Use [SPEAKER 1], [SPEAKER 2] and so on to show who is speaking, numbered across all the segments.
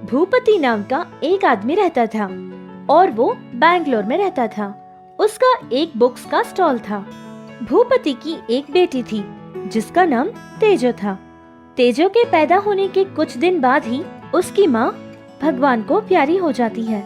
[SPEAKER 1] भूपति नाम का एक आदमी रहता था और वो बैंगलोर में रहता था। उसका एक बुक्स का स्टॉल था। भूपति की एक बेटी थी जिसका नाम तेजो था। तेजो के पैदा होने के कुछ दिन बाद ही उसकी माँ भगवान को प्यारी हो जाती है,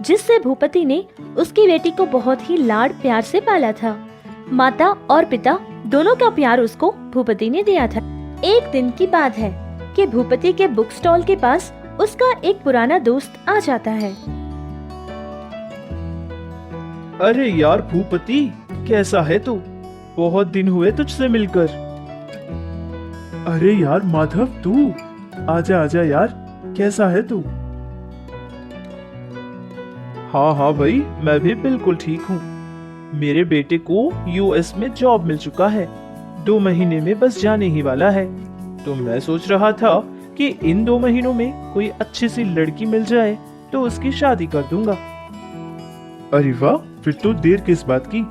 [SPEAKER 1] जिससे भूपति ने उसकी बेटी को बहुत ही लाड प्यार से पाला था। माता और पिता दोनों का प्यार उसको भूपति ने दिया था। एक दिन की बात है कि भूपति के बुक स्टॉल के पास उसका एक पुराना दोस्त आ जाता है।
[SPEAKER 2] अरे यार भूपति, कैसा है तू? बहुत दिन हुए तुझसे मिलकर।
[SPEAKER 3] अरे यार माधव, तू आजा आजा यार, कैसा है तू?
[SPEAKER 2] हाँ हाँ भाई, मैं भी बिल्कुल ठीक हूँ। मेरे बेटे को यूएस में जॉब मिल चुका है। 2 महीने में बस जाने ही वाला है। तो मैं सोच रहा था कि इन 2 महीनों में कोई अच्छी सी लड़की मिल जाए तो उसकी शादी कर दूंगा।
[SPEAKER 3] अरे वाह, फिर तो देर किस बात की?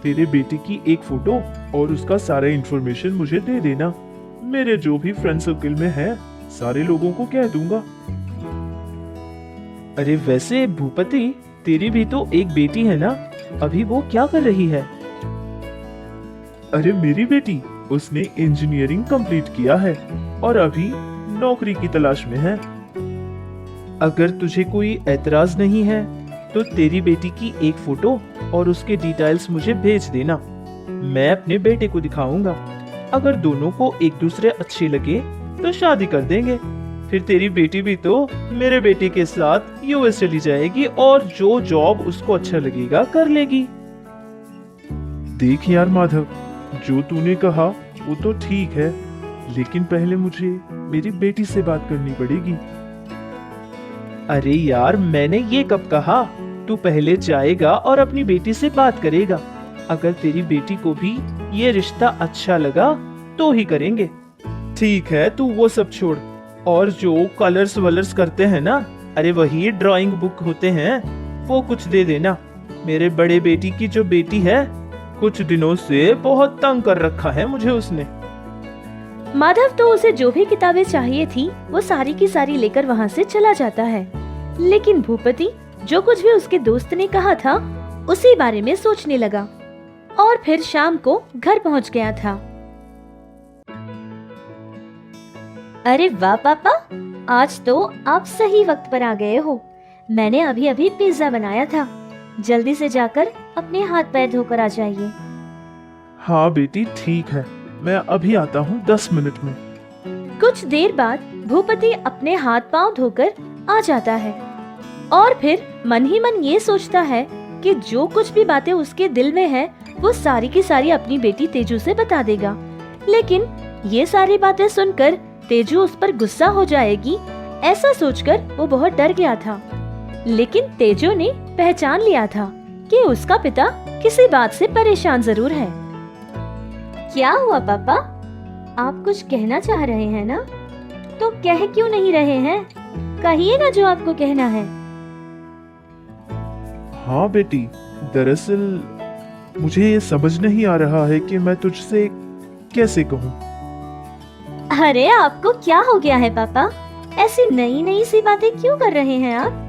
[SPEAKER 3] तेरे बेटे की एक फोटो और उसका सारा इंफॉर्मेशन मुझे दे देना। मेरे जो भी फ्रेंड सर्कल में है सारे लोगों को कह दूंगा।
[SPEAKER 2] अरे वैसे भूपति, तेरी भी तो एक बेटी है ना? अभी वो क्या कर रही है?
[SPEAKER 3] अरे मेरी बेटी, उसने इंजीनियरिंग कंप्लीट किया है और अभी नौकरी की तलाश में है।
[SPEAKER 2] अगर तुझे कोई एतराज नहीं है तो तेरी बेटी की एक फोटो और उसके डिटेल्स मुझे भेज देना। मैं अपने बेटे को दिखाऊंगा। अगर दोनों को एक दूसरे अच्छे लगे तो शादी कर देंगे। फिर तेरी बेटी भी तो मेरे बेटे के साथ यूएस चली जाएगी और जो जॉब उसको अच्छा लगेगा कर लेगी।
[SPEAKER 3] देख यार माधव, जो तूने कहा वो तो ठीक है, लेकिन पहले मुझे मेरी बेटी से बात करनी पड़ेगी।
[SPEAKER 2] अरे यार, मैंने ये कब कहा? तू पहले जाएगा और अपनी बेटी से बात करेगा। अगर तेरी बेटी को भी ये रिश्ता अच्छा लगा तो ही करेंगे। ठीक है, तू वो सब छोड़ और जो कलर्स वलर्स करते हैं ना, अरे वही ड्राइंग बुक होते हैं, वो कुछ दे देना। मेरे बड़े बेटी की जो बेटी है, कुछ दिनों से बहुत तंग कर रखा है मुझे उसने।
[SPEAKER 1] माधव तो उसे जो भी किताबें चाहिए थी वो सारी की सारी लेकर वहाँ से चला जाता है। लेकिन भूपति जो कुछ भी उसके दोस्त ने कहा था उसी बारे में सोचने लगा और फिर शाम को घर पहुँच गया था। अरे वाह पापा, आज तो आप सही वक्त पर आ गए हो। मैंने अभी अभी पिज्जा बनाया था। जल्दी से जाकर अपने हाथ पैर धोकर आ जाइए।
[SPEAKER 3] हाँ बेटी, ठीक है, मैं अभी आता हूँ 10 मिनट में।
[SPEAKER 1] कुछ देर बाद भूपति अपने हाथ पांव धोकर आ जाता है और फिर मन ही मन ये सोचता है कि जो कुछ भी बातें उसके दिल में है वो सारी की सारी अपनी बेटी तेजू से बता देगा। लेकिन ये सारी बातें सुनकर तेजू उस पर गुस्सा हो जाएगी, ऐसा सोचकर वो बहुत डर गया था। लेकिन तेजू ने पहचान लिया था कि उसका पिता किसी बात से परेशान जरूर है। क्या हुआ पापा? आप कुछ कहना चाह रहे हैं ना? तो कह क्यों नहीं रहे हैं? कहिए ना जो आपको कहना है।
[SPEAKER 3] हाँ बेटी, दरअसल मुझे ये समझ नहीं आ रहा है कि मैं तुझसे कैसे कहूँ।
[SPEAKER 1] अरे आपको क्या हो गया है पापा? ऐसी नई नई सी बातें क्यों कर रहे हैं आप?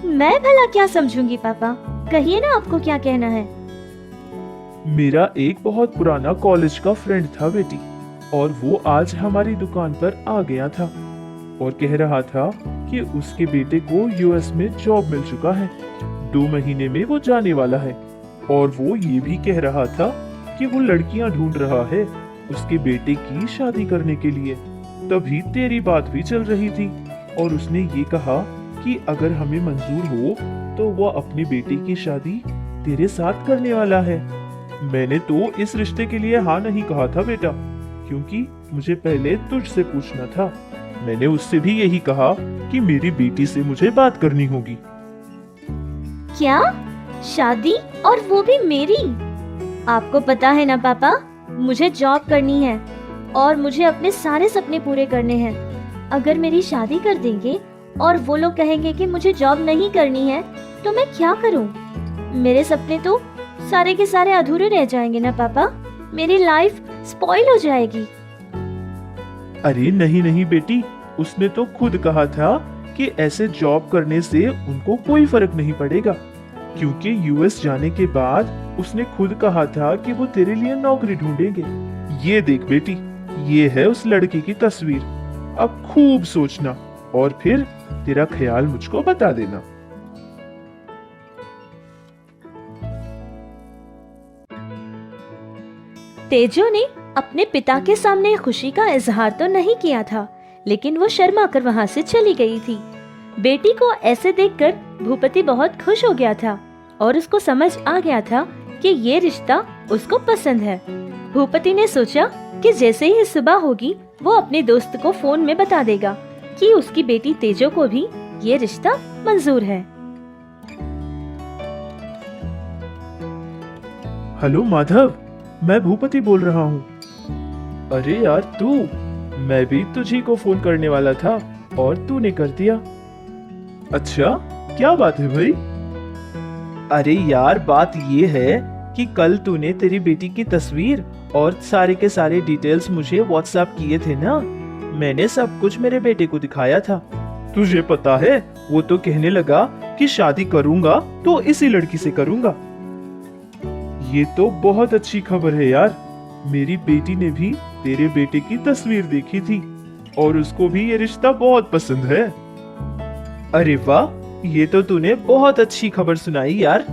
[SPEAKER 1] मैं भला क्या समझूंगी पापा? कहिए ना आपको क्या कहना है।
[SPEAKER 3] मेरा एक बहुत पुराना कॉलेज का फ्रेंड था बेटी, और वो आज हमारी दुकान पर आ गया था और कह रहा था कि उसके बेटे को यूएस में जॉब मिल चुका है। 2 महीने में वो जाने वाला है और वो ये भी कह रहा था कि वो लड़कियां ढूंढ रहा है उसके बेटे की शादी करने के लिए। तभी तेरी बात भी चल रही थी और उसने ये कहा कि अगर हमें मंजूर हो तो वो अपने बेटे की शादी तेरे साथ करने वाला है। मैंने तो इस रिश्ते के लिए हाँ नहीं कहा था बेटा, क्योंकि मुझे पहले तुझसे पूछना था। मैंने उससे भी यही कहा कि मेरी बेटी से मुझे बात करनी होगी।
[SPEAKER 1] क्या? शादी? और वो भी मेरी? आपको पता है ना पापा, मुझे जॉब करनी है और मुझे अपने सारे सपने पूरे करने हैं। अगर मेरी शादी कर देंगे और वो लोग कहेंगे कि मुझे जॉब नहीं करनी है तो मैं क्या करूं? मेरे सपने तो सारे के सारे अधूरे रह जाएंगे ना पापा। मेरी लाइफ स्पॉइल हो जाएगी।
[SPEAKER 3] अरे नहीं नहीं बेटी, उसने तो खुद कहा था कि ऐसे जॉब करने से उनको कोई फर्क नहीं पड़ेगा, क्योंकि यूएस जाने के बाद उसने खुद कहा था कि वो तेरे लिए नौकरी ढूंढेंगे। ये देख बेटी, ये है उस लड़के की तस्वीर। अब खूब सोचना और फिर तेरा ख्याल मुझको बता देना।
[SPEAKER 1] तेजो ने अपने पिता के सामने खुशी का इजहार तो नहीं किया था, लेकिन वो शर्मा कर वहाँ से चली गई थी। बेटी को ऐसे देखकर भूपति बहुत खुश हो गया था और उसको समझ आ गया था कि ये रिश्ता उसको पसंद है। भूपति ने सोचा कि जैसे ही सुबह होगी वो अपने दोस्त को फोन में बता देगा कि उसकी बेटी तेजो को भी ये रिश्ता मंजूर है।
[SPEAKER 3] हेलो माधव, मैं भूपति बोल रहा हूँ।
[SPEAKER 2] अरे यार तू, मैं भी तुझी को फोन करने वाला था और तूने कर दिया।
[SPEAKER 3] अच्छा, क्या बात है भाई?
[SPEAKER 2] अरे यार, बात ये है कि कल तूने तेरी बेटी की तस्वीर और सारे के सारे डिटेल्स मुझे व्हाट्सएप किए थे ना। मैंने सब कुछ मेरे बेटे को दिखाया था।
[SPEAKER 3] तुझे पता है, वो तो कहने लगा कि शादी करूंगा तो इसी लड़की से करूंगा। ये तो बहुत अच्छी खबर है यार। मेरी बेटी ने भी तेरे बेटे की तस्वीर देखी थी और उसको भी ये रिश्ता बहुत पसंद है।
[SPEAKER 2] अरे वाह, ये तो तूने बहुत अच्छी खबर सुनाई यार।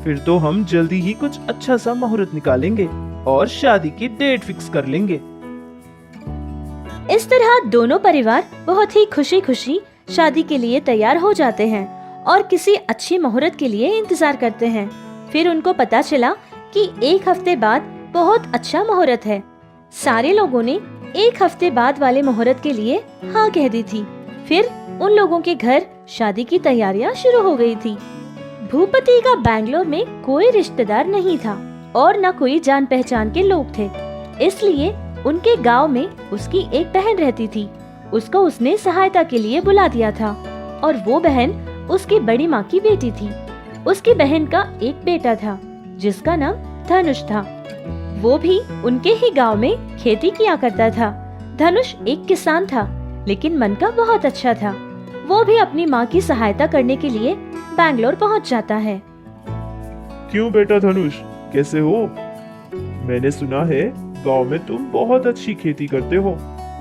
[SPEAKER 2] फिर तो हम जल्दी ही कुछ अच्छा सा मुहूर्त निकालेंगे और शादी की डेट फिक्स कर लेंगे।
[SPEAKER 1] इस तरह दोनों परिवार बहुत ही खुशी खुशी शादी के लिए तैयार हो जाते हैं और किसी अच्छी मुहूर्त के लिए इंतजार करते हैं। फिर उनको पता चला कि एक हफ्ते बाद बहुत अच्छा मुहूर्त है। सारे लोगों ने एक हफ्ते बाद वाले मुहूर्त के लिए हाँ कह दी थी। फिर उन लोगों के घर शादी की तैयारियां शुरू हो गई थी। भूपति का बैंगलोर में कोई रिश्तेदार नहीं था और न कोई जान पहचान के लोग थे, इसलिए उनके गांव में उसकी एक बहन रहती थी। उसको उसने सहायता के लिए बुला दिया था और वो बहन उसकी बड़ी माँ की बेटी थी। उसकी बहन का एक बेटा था जिसका नाम धनुष था। वो भी उनके ही गांव में खेती किया करता था। धनुष एक किसान था, लेकिन मन का बहुत अच्छा था। वो भी अपनी माँ की सहायता करने के लिए बैंगलोर पहुँच जाता है।
[SPEAKER 3] क्यों बेटा धनुष, कैसे हो? मैंने सुना है गांव में तुम बहुत अच्छी खेती करते हो,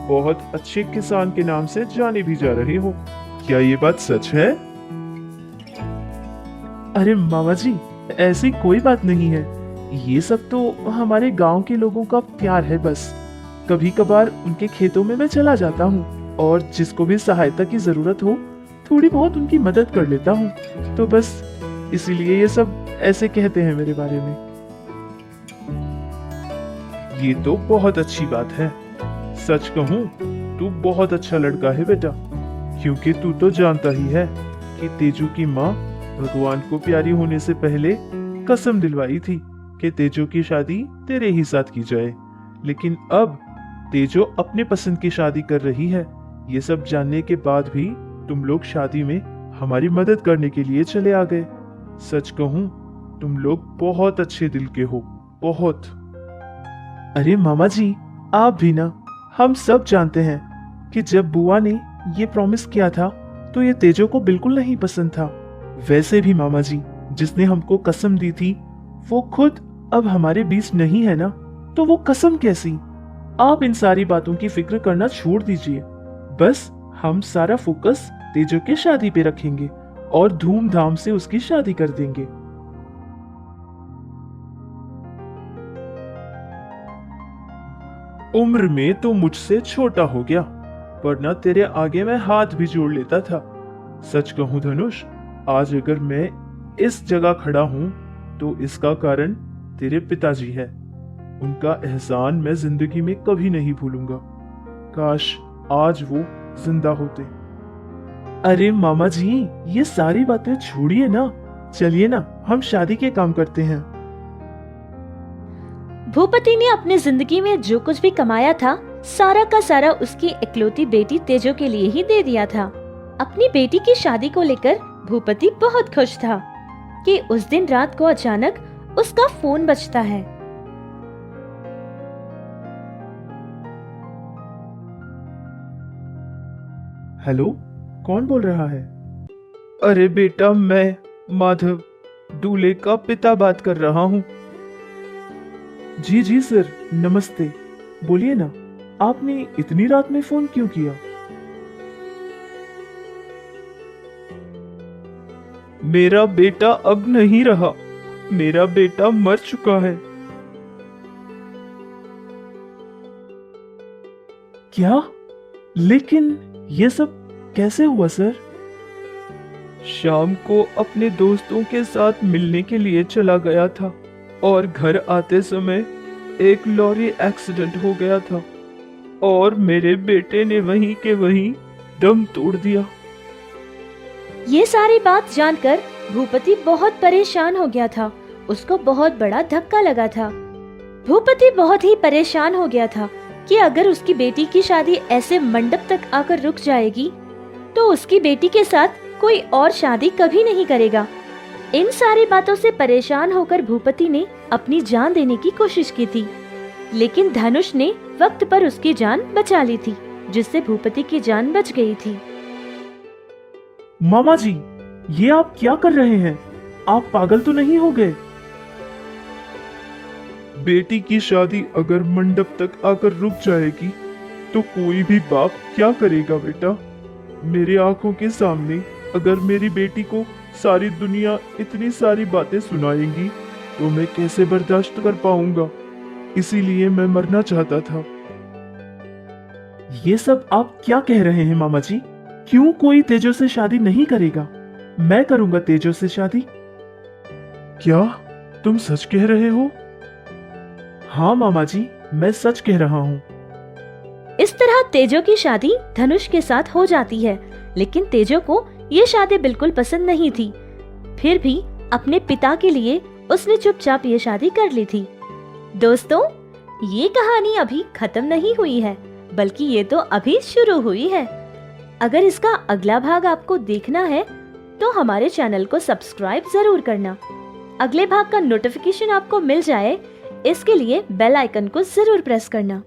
[SPEAKER 3] बहुत अच्छे किसान के नाम से जाने भी जा रहे हो। क्या ये बात सच है?
[SPEAKER 2] अरे मामा जी, ऐसी कोई बात नहीं है। ये सब तो हमारे गांव के लोगों का प्यार है बस। कभी कभार उनके खेतों में मैं चला जाता हूँ और जिसको भी सहायता की जरूरत हो थोड़ी बहुत उनकी मदद कर लेता हूँ। तो बस इसीलिए ये सब ऐसे कहते हैं मेरे बारे में।
[SPEAKER 3] ये तो बहुत अच्छी बात है। सच कहूँ, तू बहुत अच्छा लड़का है बेटा, क्योंकि तू तो जानता ही है कि तेजू की माँ भगवान को प्यारी होने से पहले कसम दिलवाई थी कि तेजो की शादी तेरे ही साथ की जाए। लेकिन अब तेजो अपने पसंद की शादी कर रही है। ये सब जानने के बाद भी तुम लोग शादी में हमारी मदद करने के लिए चले आ गए। सच कहूँ, तुम लोग बहुत अच्छे दिल के हो, बहुत।
[SPEAKER 2] अरे मामा जी, आप भी ना, हम सब जानते हैं कि जब बुआ ने ये प्रॉमिस किया था तो ये तेजो को बिल्कुल नहीं पसंद था। वैसे भी मामा जी, जिसने हमको कसम दी थी वो खुद अब हमारे बीच नहीं है ना, तो वो कसम कैसी? आप इन सारी बातों की फिक्र करना छोड़ दीजिए। बस हम सारा फोकस तेजो के शादी पे रखेंगे और धूमधाम से उसकी शादी कर देंगे।
[SPEAKER 3] उम्र में तो मुझसे छोटा हो गया, वरना तेरे आगे मैं हाथ भी जोड़ लेता था। सच कहूं धनुष, आज अगर मैं इस जगह खड़ा हूं तो इसका कारण तेरे पिताजी है। उनका एहसान मैं जिंदगी में कभी नहीं भूलूंगा। काश आज वो जिंदा होते।
[SPEAKER 2] अरे मामा जी, ये सारी बातें छोड़िए ना, चलिए ना हम शादी के काम करते हैं।
[SPEAKER 1] भूपति ने अपनी जिंदगी में जो कुछ भी कमाया था सारा का सारा उसकी इकलौती बेटी तेजो के लिए ही दे दिया था। अपनी बेटी की शादी को लेकर भूपति बहुत खुश था कि उस दिन रात को अचानक उसका फोन बजता है।
[SPEAKER 3] हेलो, कौन बोल रहा है?
[SPEAKER 2] अरे बेटा, मैं माधव, दूल्हे का पिता बात कर रहा हूँ।
[SPEAKER 3] जी जी सर, नमस्ते। बोलिए ना, आपने इतनी रात में फोन क्यों किया?
[SPEAKER 2] मेरा बेटा अब नहीं रहा। मेरा बेटा मर चुका है।
[SPEAKER 3] क्या? लेकिन ये सब कैसे हुआ सर?
[SPEAKER 2] शाम को अपने दोस्तों के साथ मिलने के लिए चला गया था और घर आते समय एक लॉरी एक्सीडेंट हो गया था और मेरे बेटे ने वहीं के वहीं दम तोड़ दिया।
[SPEAKER 1] ये सारी बात जानकर भूपति बहुत परेशान हो गया था। उसको बहुत बड़ा धक्का लगा था। भूपति बहुत ही परेशान हो गया था कि अगर उसकी बेटी की शादी ऐसे मंडप तक आकर रुक जाएगी तो उसकी बेटी के साथ कोई और शादी कभी नहीं करेगा। इन सारी बातों से परेशान होकर भूपति ने अपनी जान देने की कोशिश की थी, लेकिन धनुष ने वक्त पर उसकी जान बचा ली थी, जिससे भूपति की जान बच गई थी।
[SPEAKER 3] मामा जी, ये आप क्या कर रहे हैं? आप पागल तो नहीं हो गए?
[SPEAKER 4] बेटी की शादी अगर मंडप तक आकर रुक जाएगी तो कोई भी बाप क्या करेगा बेटा? मेरी आंखों के सामने अगर मेरी बेटी को सारी दुनिया इतनी सारी बातें सुनाएगी तो मैं कैसे बर्दाश्त कर पाऊंगा? इसीलिए मैं मरना चाहता था।
[SPEAKER 3] ये सब आप क्या कह रहे हैं मामा जी? क्यों कोई तेजो से शादी नहीं करेगा? मैं करूंगा तेजो से शादी।
[SPEAKER 4] क्या तुम सच कह रहे हो?
[SPEAKER 3] हाँ मामा जी, मैं सच कह रहा हूँ।
[SPEAKER 1] इस तरह तेजो की शादी धनुष के साथ हो जाती है, लेकिन तेजो को ये शादी बिल्कुल पसंद नहीं थी। फिर भी अपने पिता के लिए उसने चुपचाप ये शादी कर ली थी। दोस्तों, ये कहानी अभी खत्म नहीं हुई है, बल्कि ये तो अभी शुरू हुई है। अगर इसका अगला भाग आपको देखना है तो हमारे चैनल को सब्सक्राइब जरूर करना। अगले भाग का नोटिफिकेशन आपको मिल जाए, इसके लिए बेल आइकन को जरूर प्रेस करना।